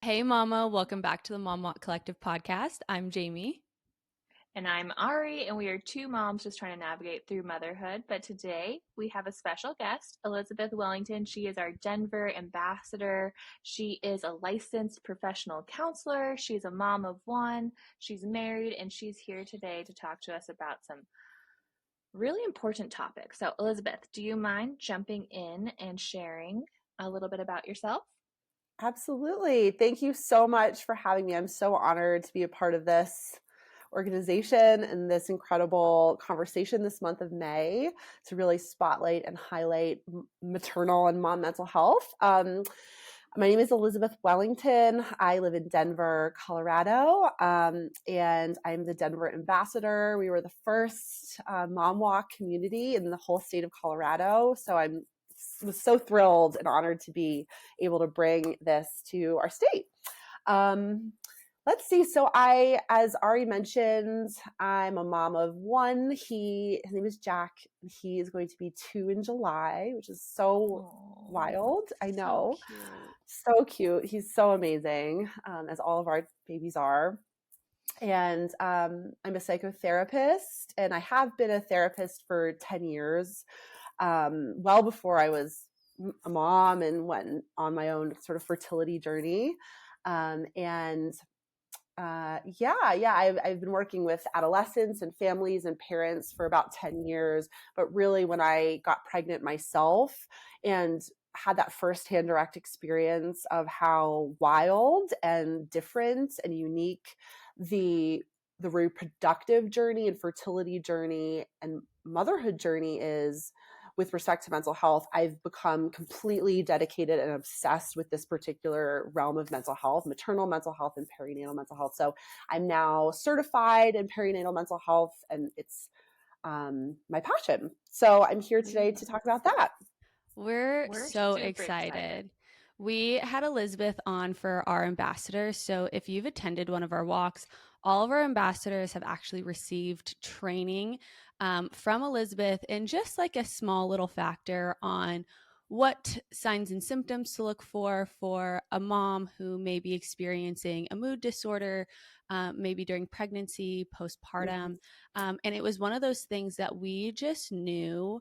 Hey, Mama. Welcome back to the Mom Walk Collective podcast. I'm Jamie. And I'm Ari, and we are two moms just trying to navigate through motherhood. But today we have a special guest, Elizabeth Wellington. She is our Denver ambassador. She is a licensed professional counselor. She's a mom of one. She's married, and she's here today to talk to us about some really important topics. So, Elizabeth, do you mind jumping in and sharing a little bit about yourself? Absolutely. Thank you so much for having me. I'm so honored to be a part of this organization and this incredible conversation this month of May to really spotlight and highlight maternal and mom mental health. My name is Elizabeth Wellington. I live in Denver, Colorado, and I'm the Denver ambassador. We were the first mom walk community in the whole state of Colorado, so I was so thrilled and honored to be able to bring this to our state. Let's see. So as Ari mentioned, I'm a mom of one. His name is Jack. He is going to be 2 in July, which is so wild. I know. So cute. So cute. He's so amazing, as all of our babies are. And I'm a psychotherapist, and I have been a therapist for 10 years, well before I was a mom and went on my own sort of fertility journey. I've been working with adolescents and families and parents for about 10 years. But really, when I got pregnant myself and had that firsthand direct experience of how wild and different and unique the reproductive journey and fertility journey and motherhood journey is with respect to mental health, I've become completely dedicated and obsessed with this particular realm of mental health, maternal mental health and perinatal mental health. So I'm now certified in perinatal mental health, and it's my passion. So I'm here today to talk about that. We're We're so super excited. excited. We had Elizabeth on for our ambassador. So if you've attended one of our walks, all of our ambassadors have actually received training from Elizabeth and just like a small little factor on what signs and symptoms to look for a mom who may be experiencing a mood disorder, maybe during pregnancy, postpartum. And it was one of those things that we just knew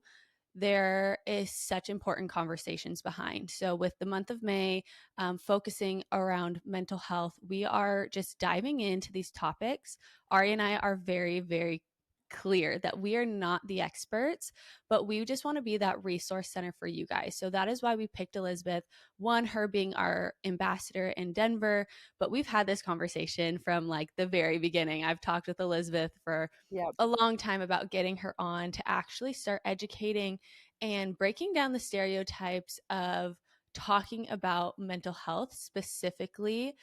there is such important conversations behind. So, with the month of May focusing around mental health, we are just diving into these topics. Ari and I are very, very clear that we are not the experts, but we just want to be that resource center for you guys. So that is why we picked Elizabeth, one, her being our ambassador in Denver, but we've had this conversation from like the very beginning. I've talked with Elizabeth for a long time about getting her on to actually start educating and breaking down the stereotypes of talking about mental health specifically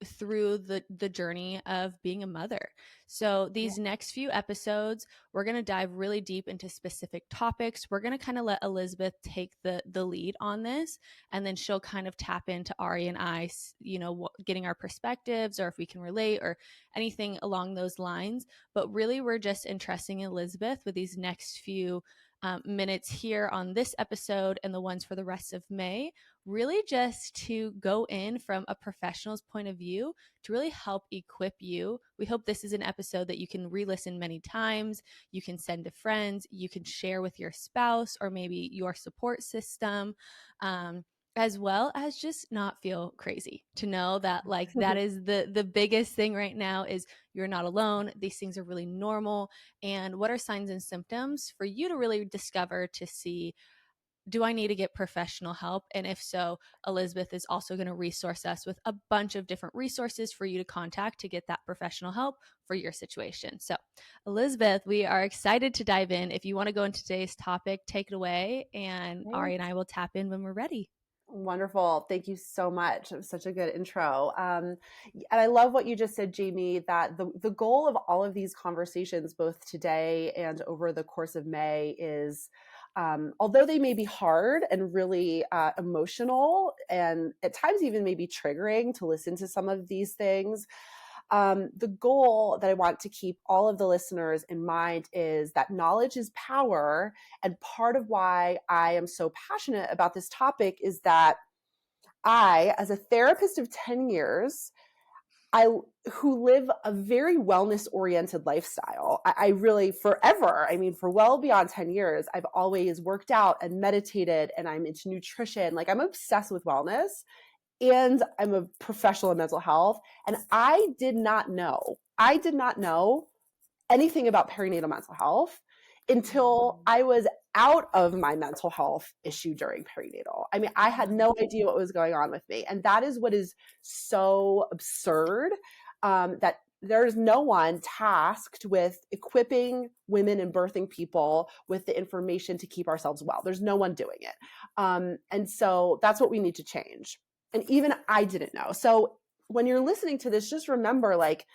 through the journey of being a mother. So these next few episodes, we're going to dive really deep into specific topics. We're going to kind of let Elizabeth take the lead on this, and then she'll kind of tap into Ari and I, getting our perspectives or if we can relate or anything along those lines. But really, we're just entrusting Elizabeth with these next few minutes here on this episode and the ones for the rest of May, really just to go in from a professional's point of view to really help equip you. We hope this is an episode that you can re-listen many times, you can send to friends, you can share with your spouse or maybe your support system. As well as just not feel crazy, to know that like that is the biggest thing right now is you're not alone. These things are really normal. And what are signs and symptoms for you to really discover to see, do I need to get professional help? And if so, Elizabeth is also going to resource us with a bunch of different resources for you to contact to get that professional help for your situation. So, Elizabeth, we are excited to dive in. If you want to go into today's topic, take it away, and Ari and I will tap in when we're ready. Wonderful. Thank you so much. It was such a good intro. And I love what you just said, Jamie, that the goal of all of these conversations, both today and over the course of May, is although they may be hard and really emotional and at times even maybe triggering to listen to some of these things, the goal that I want to keep all of the listeners in mind is that knowledge is power. And part of why I am so passionate about this topic is that I, as a therapist of 10 years, who live a very wellness-oriented lifestyle. I really, forever, I mean, for well beyond 10 years, I've always worked out and meditated, and I'm into nutrition. Like, I'm obsessed with wellness, and I'm a professional in mental health. And I did not know anything about perinatal mental health until I was out of my mental health issue during perinatal. I mean, I had no idea what was going on with me. And that is what is so absurd, that there's no one tasked with equipping women and birthing people with the information to keep ourselves well. There's no one doing it. And so that's what we need to change. And even I didn't know. So when you're listening to this, just remember, like,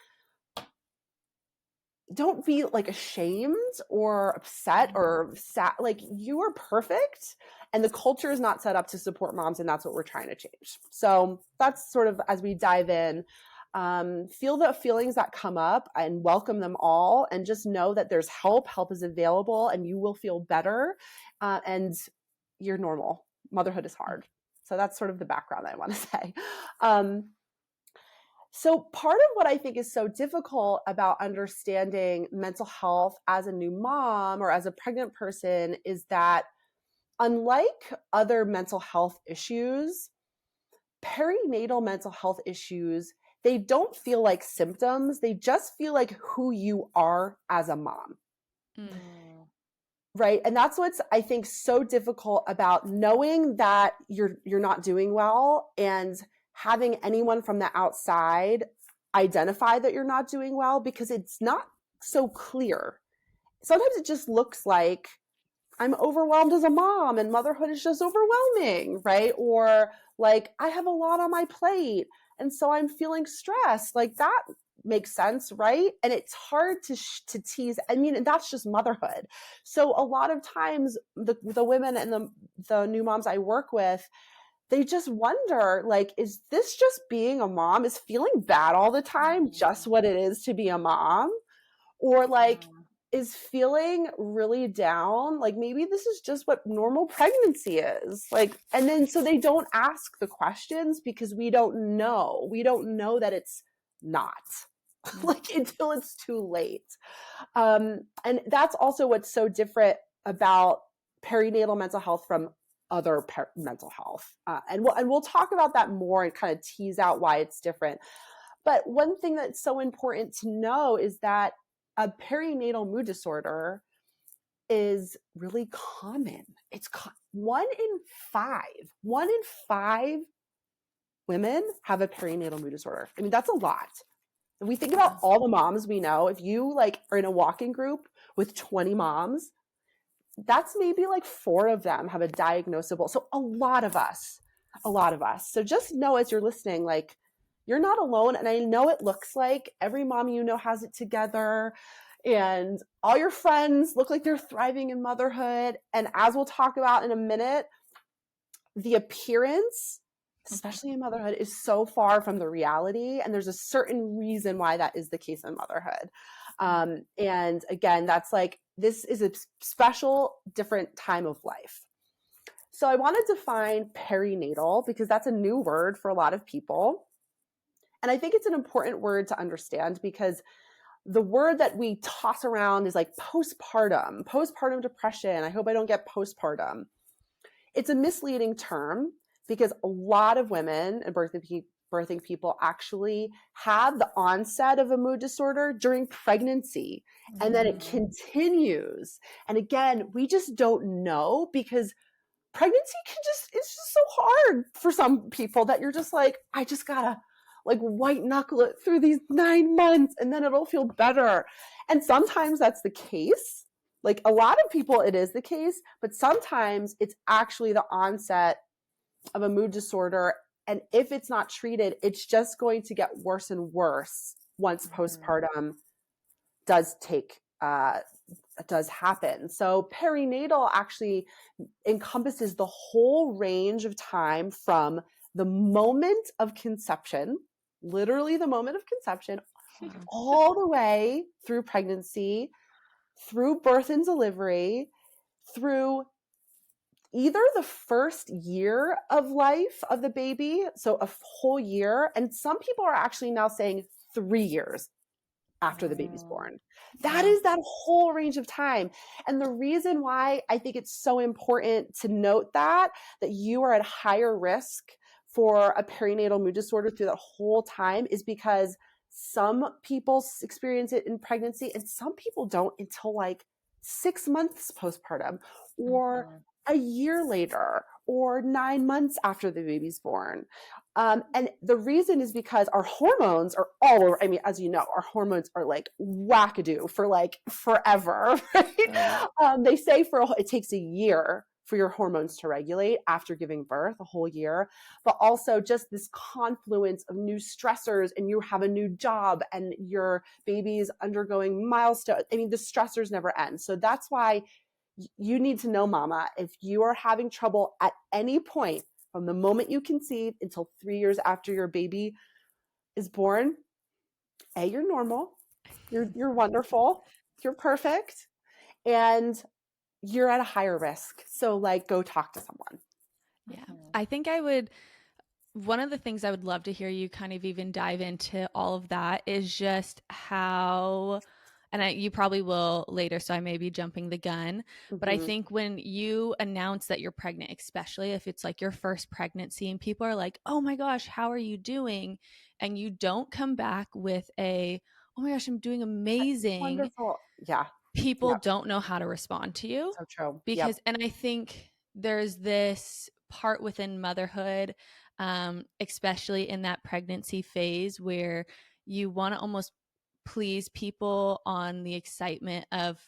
don't be like ashamed or upset or sad. Like, you are perfect, and the culture is not set up to support moms, and that's what we're trying to change. So that's sort of, as we dive in, feel the feelings that come up and welcome them all, and just know that there's help. Help is available, and you will feel better, and you're normal. Motherhood is hard. So that's sort of the background I want to say. So part of what I think is so difficult about understanding mental health as a new mom or as a pregnant person is that, unlike other mental health issues, perinatal mental health issues, they don't feel like symptoms. They just feel like who you are as a mom. Right? And that's what's, I think, so difficult about knowing that you're not doing well, and having anyone from the outside identify that you're not doing well, because it's not so clear. Sometimes it just looks like I'm overwhelmed as a mom and motherhood is just overwhelming, right? Or like, I have a lot on my plate and so I'm feeling stressed. Like, that makes sense, right? And it's hard to tease. I mean, and that's just motherhood. So a lot of times the women and the new moms I work with, they just wonder, like, is this just being a mom? Is feeling bad all the time just what it is to be a mom? Or like, is feeling really down, like, maybe this is just what normal pregnancy is. Like, and then so they don't ask the questions because we don't know that it's not like, until it's too late. And that's also what's so different about perinatal mental health from other mental health. And we'll talk about that more and kind of tease out why it's different. But one thing that's so important to know is that a perinatal mood disorder is really common. It's 1 in 5 women have a perinatal mood disorder. I mean, that's a lot. If we think about all the moms we know, if you like are in a walking group with 20 moms, that's maybe like 4 of them have a diagnosable. So a lot of us. So just know, as you're listening, like, you're not alone. And I know it looks like every mom you know has it together, and all your friends look like they're thriving in motherhood. And as we'll talk about in a minute, the appearance, especially in motherhood, is so far from the reality. And there's a certain reason why that is the case in motherhood. And again, that's like, this is a special, different time of life. So I want to define perinatal because that's a new word for a lot of people. And I think it's an important word to understand because the word that we toss around is like postpartum depression. I hope I don't get postpartum. It's a misleading term because a lot of women and birthing people actually have the onset of a mood disorder during pregnancy, and then it continues. And again, we just don't know because pregnancy it's just so hard for some people that you're just like, I just gotta like white knuckle it through these 9 months and then it'll feel better. And sometimes that's the case. Like, a lot of people, it is the case, but sometimes it's actually the onset of a mood disorder. And if it's not treated, it's just going to get worse and worse once postpartum does happen. So perinatal actually encompasses the whole range of time from the moment of conception, literally the moment of conception, all the way through pregnancy, through birth and delivery, through either the first year of life of the baby, so a whole year, and some people are actually now saying 3 years after the baby's born. That is that whole range of time. And the reason why I think it's so important to note that you are at higher risk for a perinatal mood disorder through that whole time is because some people experience it in pregnancy and some people don't until like 6 months postpartum or a year later or 9 months after the baby's born. And the reason is because our hormones are all over. I mean, as you know, our hormones are like wackadoo for like forever, right? They say it takes a year for your hormones to regulate after giving birth, a whole year, but also just this confluence of new stressors, and you have a new job and your baby's undergoing milestones. I mean, the stressors never end. So that's why you need to know, mama, if you are having trouble at any point from the moment you conceive until 3 years after your baby is born, you're normal, you're wonderful, you're perfect, and you're at a higher risk. So like, go talk to someone. Yeah. I think one of the things I would love to hear you kind of even dive into all of that is just how, and you probably will later, so I may be jumping the gun, but I think when you announce that you're pregnant, especially if it's like your first pregnancy and people are like, oh my gosh, how are you doing? And you don't come back with oh my gosh, I'm doing amazing. Wonderful. Yeah. People don't know how to respond to you. So true. Because, and I think there's this part within motherhood, especially in that pregnancy phase, where you want to almost please people on the excitement of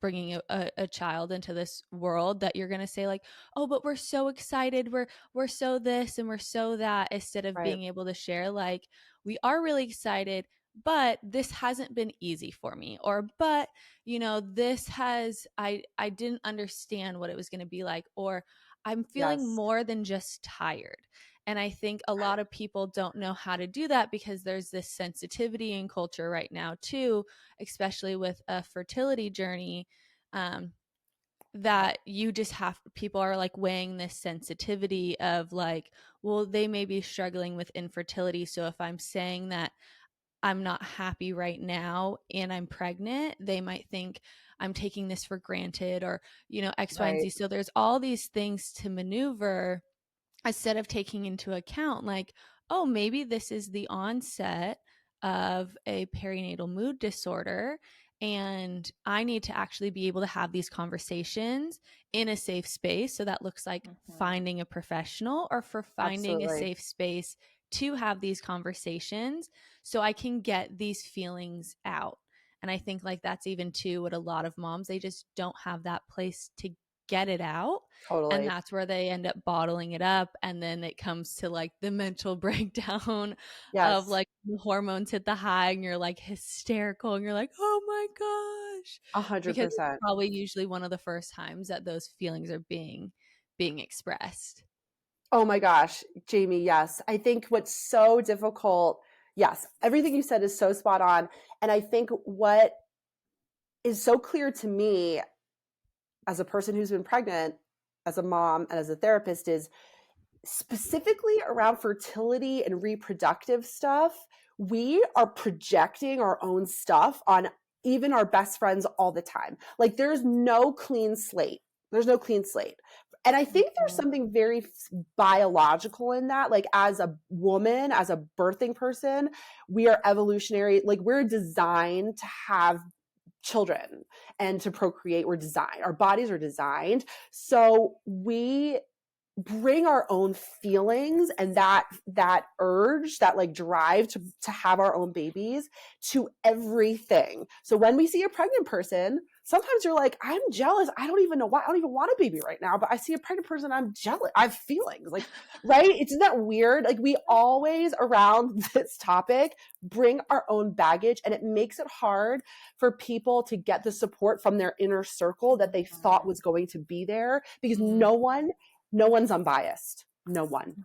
bringing a child into this world, that you're going to say like, oh, but we're so excited, we're so this and we're so that, instead of being able to share like, we are really excited, but this hasn't been easy for me, or but this has, I didn't understand what it was going to be like, or I'm feeling more than just tired. And I think a lot of people don't know how to do that because there's this sensitivity in culture right now too, especially with a fertility journey, that you just people are like weighing this sensitivity of like, well, they may be struggling with infertility. So if I'm saying that I'm not happy right now and I'm pregnant, they might think I'm taking this for granted, or, X, Y, and Z. So there's all these things to maneuver instead of taking into account like, oh, maybe this is the onset of a perinatal mood disorder, and I need to actually be able to have these conversations in a safe space. So that looks like finding a professional, or for finding a safe space to have these conversations so I can get these feelings out. And I think like that's even too what a lot of moms, they just don't have that place to get it out. Totally. And that's where they end up bottling it up. And then it comes to like the mental breakdown of like the hormones hit the high and you're like hysterical and you're like, oh my gosh. 100%. Because it's probably usually one of the first times that those feelings are being expressed. Oh my gosh, Jamie, yes. I think what's so difficult, yes, everything you said is so spot on. And I think what is so clear to me as a person who's been pregnant, as a mom, and as a therapist is specifically around fertility and reproductive stuff, we are projecting our own stuff on even our best friends all the time. Like there's no clean slate. There's no clean slate. And I think there's something very biological in that. Like as a woman, as a birthing person, we are evolutionary. Like we're designed to have children and to procreate. We're designed. Our bodies are designed. So we bring our own feelings and that urge, that like drive to have our own babies to everything. So when we see a pregnant person, sometimes you're like, I'm jealous. I don't even know why. I don't even want a baby right now, but I see a pregnant person. I'm jealous. I have feelings like, right? Isn't that weird? Like we always around this topic bring our own baggage, and it makes it hard for people to get the support from their inner circle that they thought was going to be there, because no one's unbiased. No one.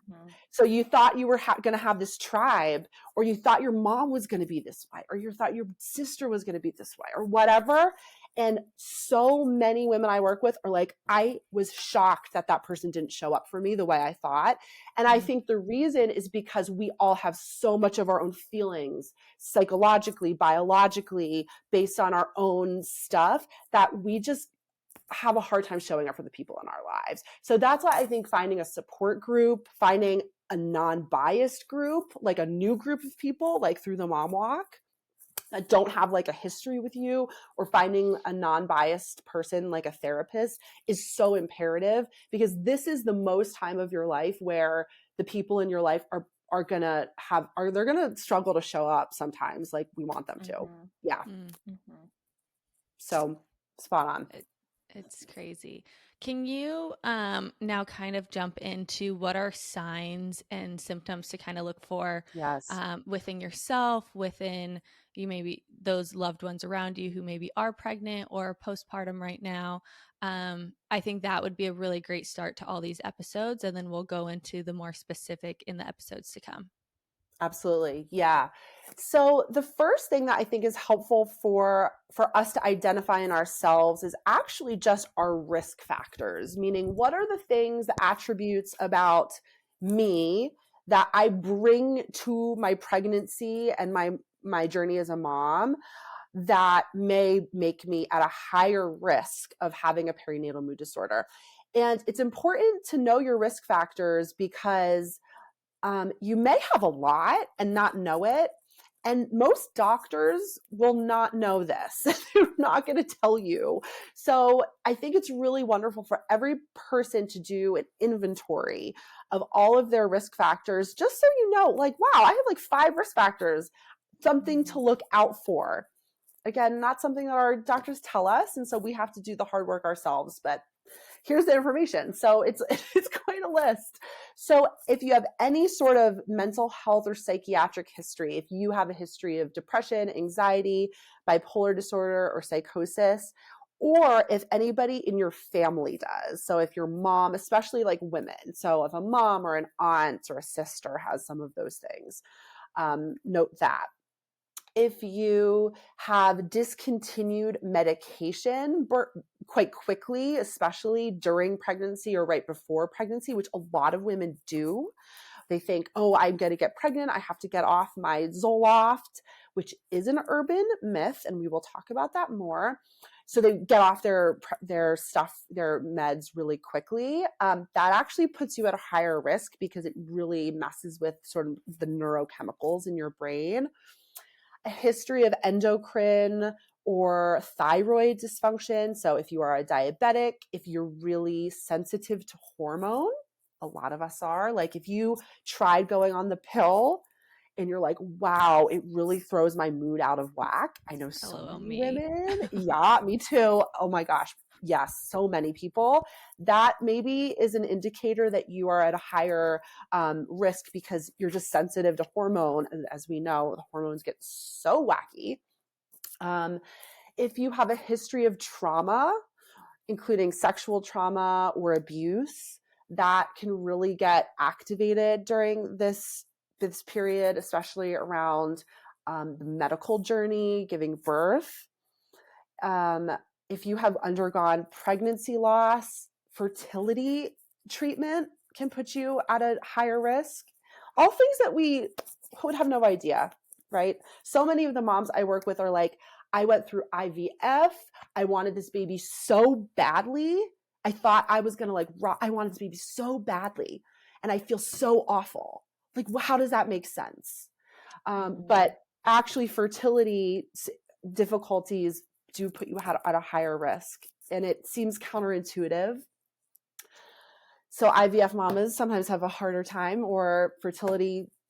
So you thought you were going to have this tribe, or you thought your mom was going to be this way, or you thought your sister was going to be this way, or whatever. And so many women I work with are like, I was shocked that that person didn't show up for me the way I thought. And I think the reason is because we all have so much of our own feelings, psychologically, biologically, based on our own stuff, that we just have a hard time showing up for the people in our lives. So that's why I think finding a support group, finding a non-biased group, like a new group of people, like through the Mom Walk, that don't have like a history with you, or finding a non-biased person like a therapist, is so imperative, because this is the most time of your life where the people in your life are they're gonna struggle to show up sometimes like we want them to. Yeah. So spot on. It's crazy. Can you now kind of jump into what are signs and symptoms to kind of look for Yes. within yourself, within you, maybe those loved ones around you who maybe are pregnant or postpartum right now? I think that would be a really great start to all these episodes, and then we'll go into the more specific in the episodes to come. Absolutely. Yeah. So the first thing that I think is helpful for us to identify in ourselves is actually just our risk factors, meaning what are the things, the attributes about me that I bring to my pregnancy and my journey as a mom that may make me at a higher risk of having a perinatal mood disorder. And it's important to know your risk factors because you may have a lot and not know it. And most doctors will not know this. They're not going to tell you. So I think it's really wonderful for every person to do an inventory of all of their risk factors, just so you know, like, wow, I have like 5 risk factors, something to look out for. Again, not something that our doctors tell us. And so we have to do the hard work ourselves, but here's the information. So it's quite a list. So if you have any sort of mental health or psychiatric history, if you have a history of depression, anxiety, bipolar disorder, or psychosis, or if anybody in your family does. So if your mom, especially like women, so if a mom or an aunt or a sister has some of those things, note that. If you have discontinued medication quite quickly, especially during pregnancy or right before pregnancy, which a lot of women do, they think, oh, I'm going to get pregnant, I have to get off my Zoloft, which is an urban myth, and we will talk about that more. So they get off their meds really quickly. That actually puts you at a higher risk because it really messes with sort of the neurochemicals in your brain. A history of endocrine or thyroid dysfunction. So if you are a diabetic, if you're really sensitive to hormone, a lot of us are. Like if you tried going on the pill and you're like, wow, it really throws my mood out of whack. I know so many women. Yeah, me too. Oh my gosh. Yes, so many people. That maybe is an indicator that you are at a higher risk because you're just sensitive to hormone. As we know, the hormones get so wacky. If you have a history of trauma, including sexual trauma or abuse, that can really get activated during this period, especially around the medical journey, giving birth. If you have undergone pregnancy loss, fertility treatment can put you at a higher risk. All things that we would have no idea, right? So many of the moms I work with are like, I went through IVF. I wanted this baby so badly. I thought I was going to I wanted this baby so badly. And I feel so awful. Like, how does that make sense? But actually fertility difficulties do put you at a higher risk, and it seems counterintuitive. So IVF mamas sometimes have a harder time, or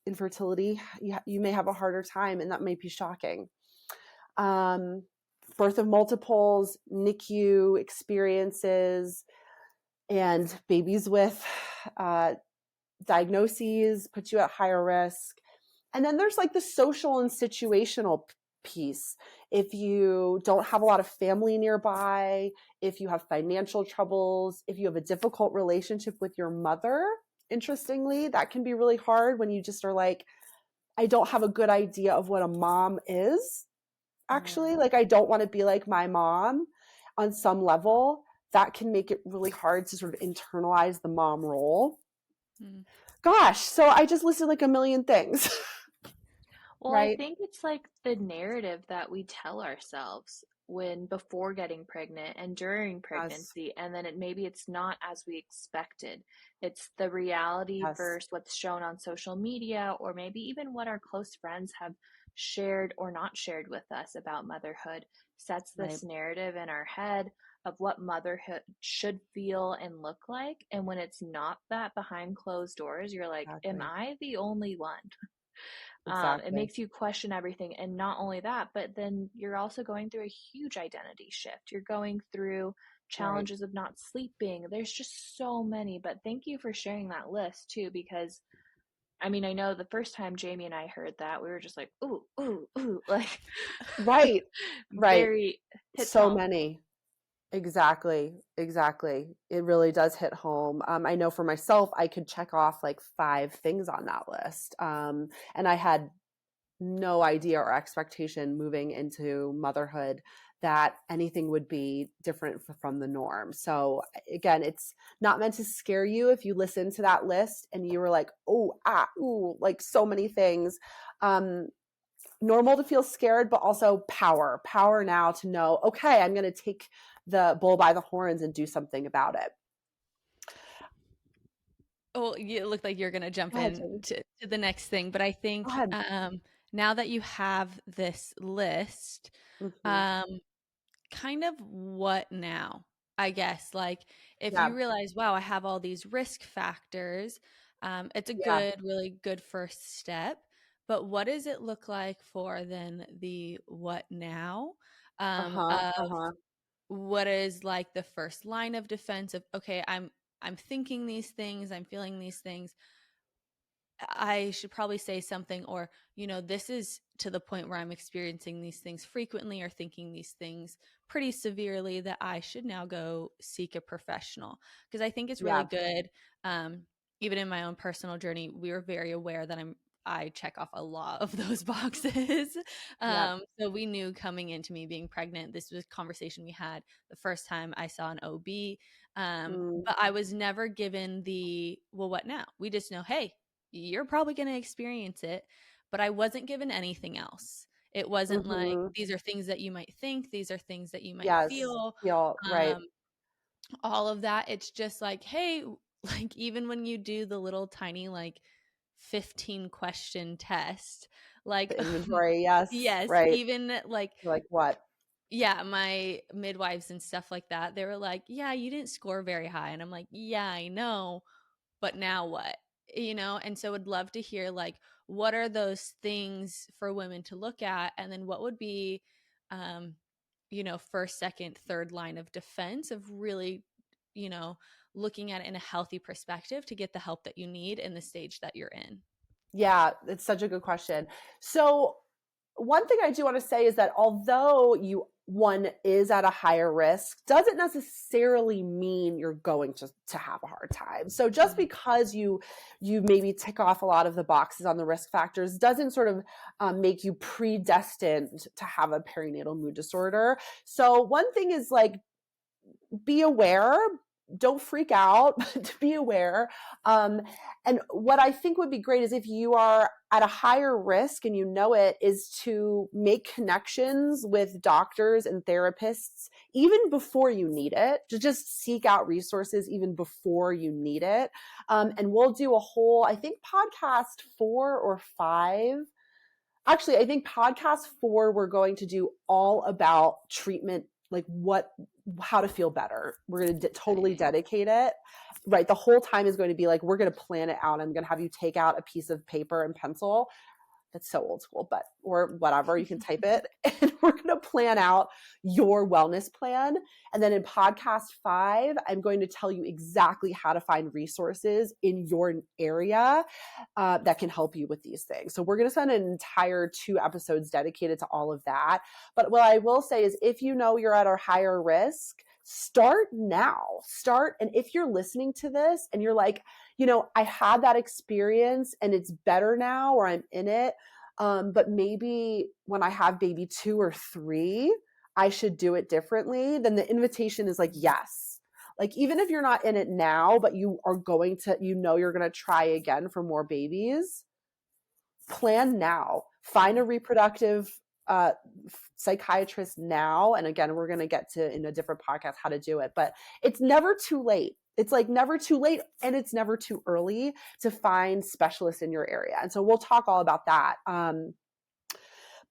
infertility, you may have a harder time, and that may be shocking. Birth of multiples, NICU experiences, and babies with diagnoses put you at higher risk. And then there's like the social and situational piece. If you don't have a lot of family nearby, if you have financial troubles, if you have a difficult relationship with your mother, interestingly, that can be really hard when you just are like, I don't have a good idea of what a mom is. Actually, like, I don't want to be like my mom. on some level, that can make it really hard to sort of internalize the mom role. Gosh, so I just listed like a million things. Well, I Right? think it's like the narrative that we tell ourselves when before getting pregnant and during Yes. pregnancy, and then maybe it's not as we expected. It's the reality Yes. versus what's shown on social media, or maybe even what our close friends have shared or not shared with us about motherhood sets Right. this narrative in our head of what motherhood should feel and look like. And when it's not that behind closed doors, you're like, am Exactly. I the only one? It Exactly. makes you question everything. And not only that, but then you're also going through a huge identity shift. You're going through Right. challenges of not sleeping. There's just so many. But thank you for sharing that list too, because I mean, I know the first time Jamie and I heard that, we were just like, ooh, ooh, ooh, like Right. Right. very hits So home. many. Exactly. Exactly. It really does hit home. I know for myself, I could check off like 5 things on that list. And I had no idea or expectation moving into motherhood that anything would be different from the norm. So again, it's not meant to scare you if you listen to that list and you were like, oh, ooh, like so many things. Normal to feel scared, but also power now to know, okay, I'm going to take the bull by the horns and do something about it. Oh, it looked like you're going to jump Go ahead, in Jamie. to the next thing, but I Go think ahead. now that you have this list, Mm-hmm. um, kind of what now? I guess like if Yeah. you realize, wow, I have all these risk factors, it's a Yeah. really good first step. But what does it look like for then the what now? Uh-huh. Of Uh-huh. what is like the first line of defense of okay, I'm thinking these things, I'm feeling these things. I should probably say something, or, this is to the point where I'm experiencing these things frequently or thinking these things pretty severely that I should now go seek a professional. Because I think it's really Yeah. good. Um, Even in my own personal journey, we were very aware that I check off a lot of those boxes. Yeah. So we knew coming into me being pregnant, this was a conversation we had the first time I saw an OB. Mm, But I was never given the, well, what now? We just know, hey, you're probably going to experience it, but I wasn't given anything else. It wasn't like mm-hmm. these are things that you might think, these are things that you might Yes. feel, Feel right. um, all of that. It's just like, hey, like even when you do the little tiny like 15 question test, like The inventory. Yes. yes, Right. even like You're like, what? yeah, my midwives and stuff like that, they were like, yeah, you didn't score very high. And I'm like, yeah, I know, but now what? And so would love to hear like what are those things for women to look at, and then what would be um first, second, third line of defense of really you know looking at it in a healthy perspective to get the help that you need in the stage that you're in. Yeah, it's such a good question. So one thing I do want to say is that although one is at a higher risk, doesn't necessarily mean you're going to have a hard time. So just Mhm. because you maybe tick off a lot of the boxes on the risk factors doesn't sort of make you predestined to have a perinatal mood disorder. So one thing is like be aware, don't freak out, but be aware. And what I think would be great is if you are at a higher risk and you know it, is to make connections with doctors and therapists even before you need it, to just seek out resources even before you need it. And we'll do a whole, I think, podcast 4 or 5. Actually, I think podcast 4, we're going to do all about treatment, like how to feel better. We're going to totally Exciting. dedicate it. Right. The whole time is going to be like, we're going to plan it out. I'm going to have you take out a piece of paper and pencil. That's so old school, but or whatever, you can type it. And we're going to plan out your wellness plan. And then in podcast 5, I'm going to tell you exactly how to find resources in your area that can help you with these things. So we're going to spend an entire 2 episodes dedicated to all of that. But what I will say is if you know you're at a higher risk, start now. And if you're listening to this and you're like, I had that experience and it's better now, or I'm in it. But maybe when I have baby 2 or 3, I should do it differently, then the invitation is like, yes. Like, even if you're not in it now, but you are going to, you're going to try again for more babies, plan now. Find a reproductive psychiatrist now. And again, we're going to get to in a different podcast how to do it, but it's never too late. It's like never too late, and it's never too early to find specialists in your area. And so we'll talk all about that.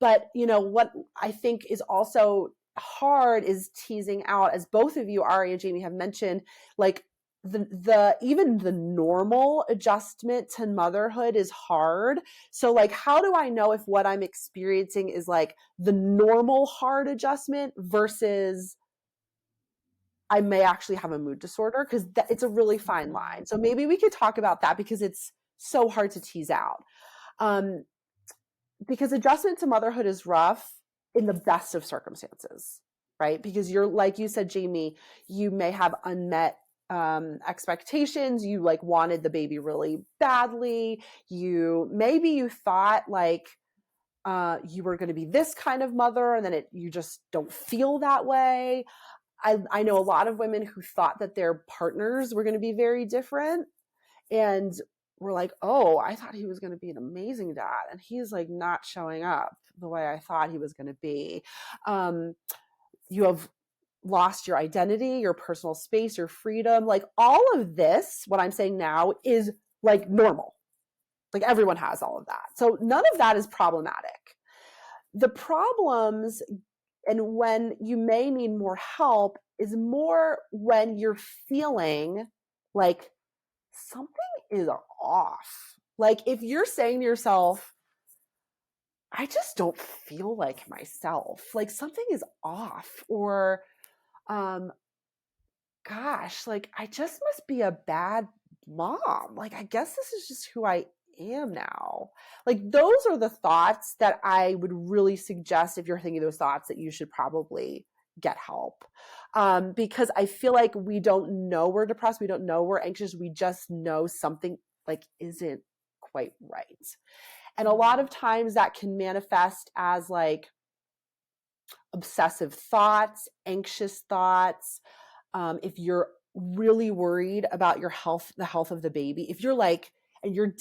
But what I think is also hard is teasing out, as both of you, Ari and Jamie, have mentioned, like the even the normal adjustment to motherhood is hard. So like, how do I know if what I'm experiencing is like the normal hard adjustment versus I may actually have a mood disorder? Because it's a really fine line. So maybe we could talk about that, because it's so hard to tease out. Because adjustment to motherhood is rough in the best of circumstances, right? Because you're, like you said, Jamie, you may have unmet expectations. You like wanted the baby really badly. Maybe you thought like you were going to be this kind of mother, and then you just don't feel that way. I know a lot of women who thought that their partners were going to be very different, and we're like, oh, I thought he was going to be an amazing dad, and he's like not showing up the way I thought he was going to be. You have lost your identity, your personal space, your freedom. Like all of this, what I'm saying now, is like normal. Like everyone has all of that. So none of that is problematic. The problems, and when you may need more help, is more when you're feeling like something is off. Like if you're saying to yourself, I just don't feel like myself, like something is off, or gosh, like I just must be a bad mom. Like I guess this is just who I am now. Like those are the thoughts that I would really suggest, if you're thinking those thoughts, that you should probably get help. Because I feel like we don't know we're depressed. We don't know we're anxious. We just know something like isn't quite right. And a lot of times that can manifest as like obsessive thoughts, anxious thoughts. If you're really worried about your health, the health of the baby, if you're like, and you're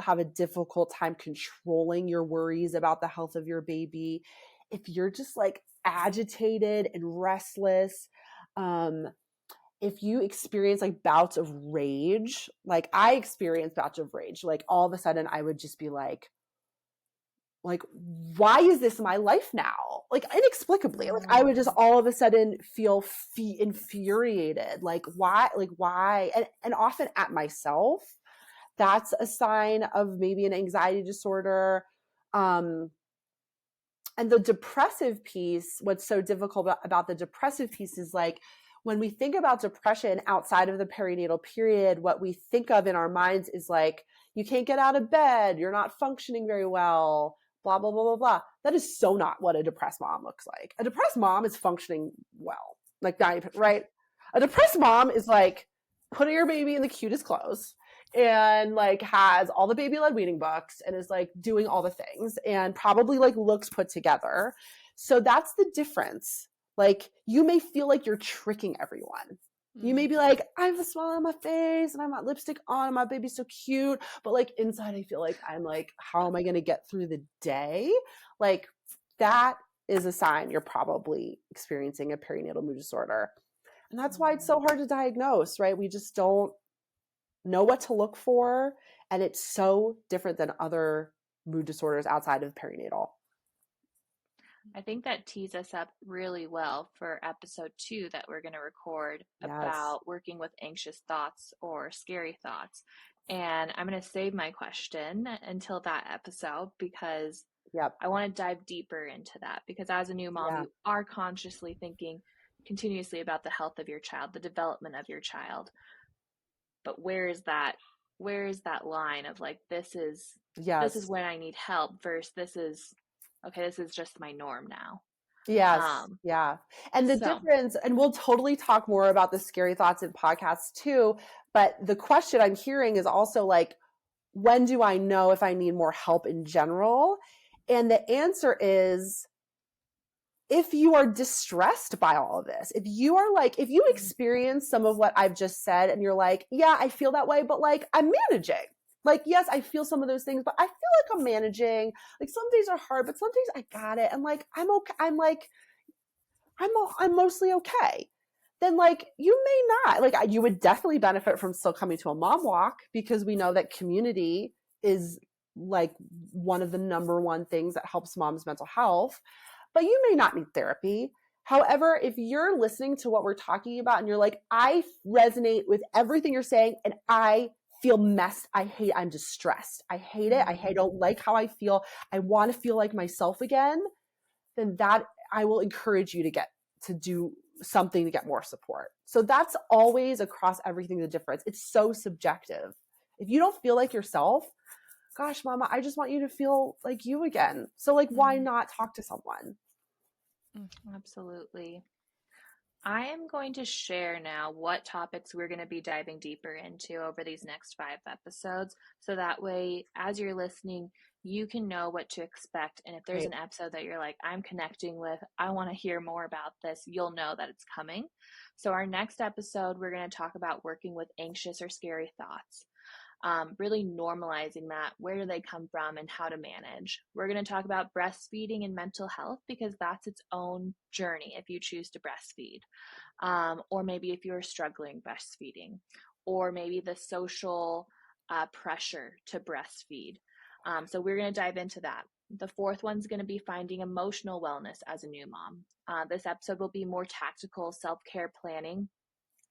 have a difficult time controlling your worries about the health of your baby, if you're just like agitated and restless, if you experience like bouts of rage, like I experienced bouts of rage, like all of a sudden I would just be like, why is this my life now? Like inexplicably, like I would just all of a sudden feel infuriated. Like why? And often at myself. That's a sign of maybe an anxiety disorder. And the depressive piece, what's so difficult about the depressive piece is like, when we think about depression outside of the perinatal period, what we think of in our minds is like, you can't get out of bed, you're not functioning very well, blah, blah, blah, blah, blah. That is so not what a depressed mom looks like. A depressed mom is functioning well, like 90%, right? A depressed mom is like putting your baby in the cutest clothes and like has all the baby-led weaning books and is like doing all the things and probably like looks put together. So that's the difference. Like you may feel like you're tricking everyone. You may be like, I have a smile on my face and I'm got lipstick on and my baby's so cute. But like inside I feel like I'm like, how am I going to get through the day? Like that is a sign you're probably experiencing a perinatal mood disorder. And that's why it's so hard to diagnose, right? We just don't know what to look for. And it's so different than other mood disorders outside of perinatal. I think that tees us up really well for episode 2 that we're going to record about working with anxious thoughts or scary thoughts. And I'm going to save my question until that episode because I want to dive deeper into that, because as a new mom, you are consciously thinking continuously about the health of your child, the development of your child. But where is that line of like, this is when I need help versus this is just my norm now. Yes. And the difference, and we'll totally talk more about the scary thoughts in podcasts too, but the question I'm hearing is also like, when do I know if I need more help in general? And the answer is if you are distressed by all of this, if you are like, if you experience some of what I've just said and you're like, yeah, I feel that way, but like I'm managing. Like, yes, I feel some of those things, but I feel like I'm managing. Like some days are hard, but some days I got it. And like, I'm okay. I'm mostly okay. Then like you may not, like you would definitely benefit from still coming to a mom walk, because we know that community is like one of the number one things that helps mom's mental health. But you may not need therapy. However, if you're listening to what we're talking about and you're like, I resonate with everything you're saying and I feel messed, I'm distressed, I hate it, I don't like how I feel, I want to feel like myself again, then that I will encourage you to do something to get more support. So that's always across everything the difference. It's so subjective. If you don't feel like yourself, gosh, mama, I just want you to feel like you again. So like, why not talk to someone? Absolutely. I am going to share now what topics we're going to be diving deeper into over these next 5 episodes. So that way, as you're listening, you can know what to expect. And if there's an episode that you're like, I'm connecting with, I want to hear more about this, you'll know that it's coming. So, our next episode, we're going to talk about working with anxious or scary thoughts. Really normalizing that. Where do they come from and how to manage? We're going to talk about breastfeeding and mental health, because that's its own journey if you choose to breastfeed. Or maybe if you're struggling breastfeeding, or maybe the social pressure to breastfeed. So we're going to dive into that. The fourth one's going to be finding emotional wellness as a new mom. This episode will be more tactical self-care planning.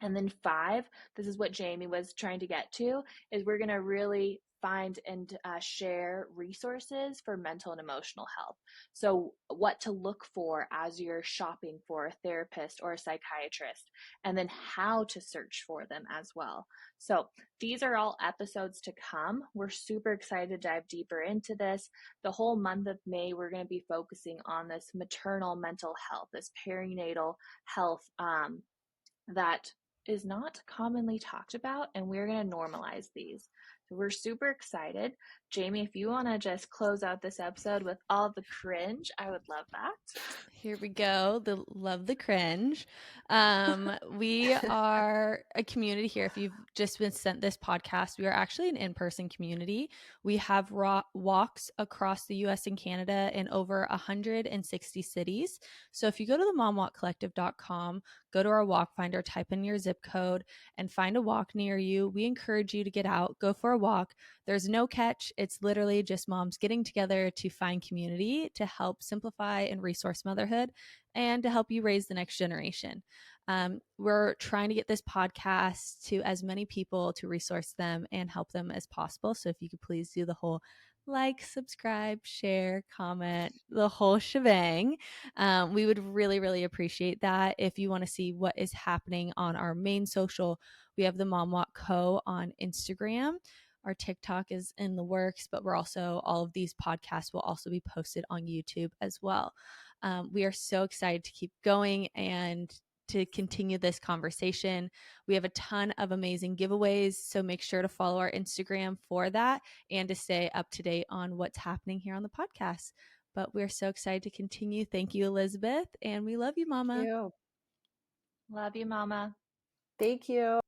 And then 5, this is what Jamie was trying to get to, is we're going to really find and share resources for mental and emotional health. So what to look for as you're shopping for a therapist or a psychiatrist, and then how to search for them as well. So these are all episodes to come. We're super excited to dive deeper into this. The whole month of May, we're going to be focusing on this maternal mental health, this perinatal health that is not commonly talked about, and we're going to normalize these. So we're super excited. Jamie, if you want to just close out this episode with all the cringe, I would love that. Here we go. Love the cringe. We are a community here. If you've just been sent this podcast, we are actually an in-person community. We have walks across the US and Canada in over 160 cities. So if you go to the momwalkcollective.com, go to our walk finder, type in your zip code, and find a walk near you. We encourage you to get out, go for a walk. There's no catch. It's literally just moms getting together to find community to help simplify and resource motherhood and to help you raise the next generation. We're trying to get this podcast to as many people to resource them and help them as possible. So if you could please do the whole like, subscribe, share, comment, the whole shebang. We would really, really appreciate that. If you want to see what is happening on our main social, we have the Mom Walk Co. on Instagram. Our TikTok is in the works, but all of these podcasts will also be posted on YouTube as well. We are so excited to keep going and to continue this conversation. We have a ton of amazing giveaways, so make sure to follow our Instagram for that and to stay up to date on what's happening here on the podcast. But we're so excited to continue. Thank you, Elizabeth, and we love you, Mama. Thank you. Love you, Mama. Thank you.